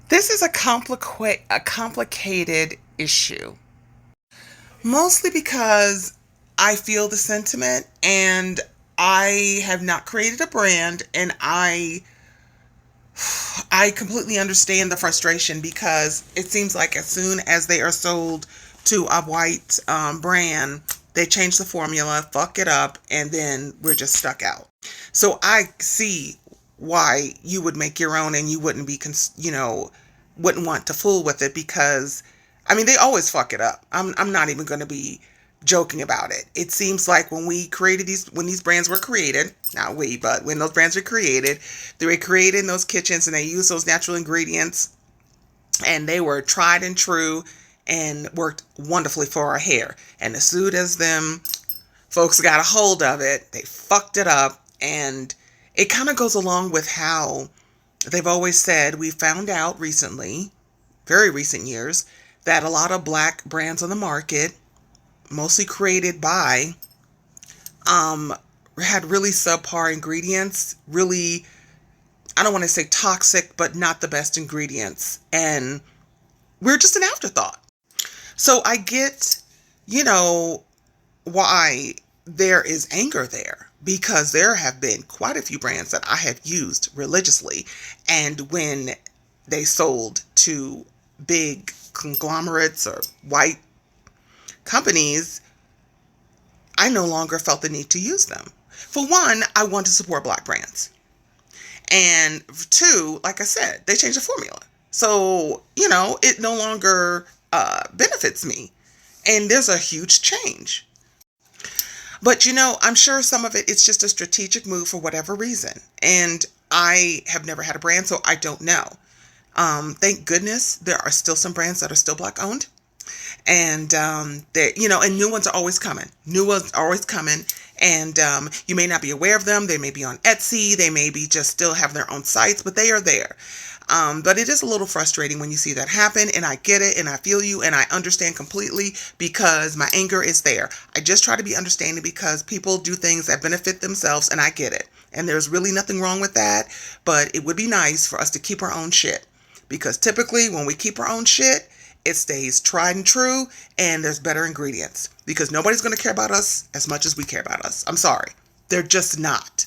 This is a complicated issue, mostly because I feel the sentiment and I have not created a brand, and I completely understand the frustration because it seems like as soon as they are sold to a white brand, they change the formula, fuck it up, and then we're just stuck out. So I see why you would make your own and you wouldn't be, wouldn't want to fool with it because, I mean, they always fuck it up. I'm not even going to be joking about it. It seems like when these brands were created, not we, but when those brands were created, they were created in those kitchens and they used those natural ingredients and they were tried and true and worked wonderfully for our hair. And as soon as them folks got a hold of it, they fucked it up. And it kind of goes along with how they've always said, we found out recently, very recent years, that a lot of black brands on the market, mostly created by, um, had really subpar ingredients, really, I don't want to say toxic, but not the best ingredients. And we're just an afterthought. So I get, you know, why there is anger there because there have been quite a few brands that I have used religiously. And when they sold to big conglomerates or white companies, I no longer felt the need to use them. For one, I want to support black brands. And two, like I said, they changed the formula. So, it no longer benefits me. And there's a huge change. But I'm sure some of it it's just a strategic move for whatever reason. And I have never had a brand, so I don't know. Thank goodness there are still some brands that are still black owned. And and new ones are always coming. New ones are always coming. And you may not be aware of them. They may be on Etsy. They may be just still have their own sites, but they are there. But it is a little frustrating when you see that happen, and I get it, and I feel you, and I understand completely because my anger is there. I just try to be understanding because people do things that benefit themselves, and I get it. And there's really nothing wrong with that, but it would be nice for us to keep our own shit. Because typically when we keep our own shit, it stays tried and true, and there's better ingredients. Because nobody's going to care about us as much as we care about us. I'm sorry. They're just not.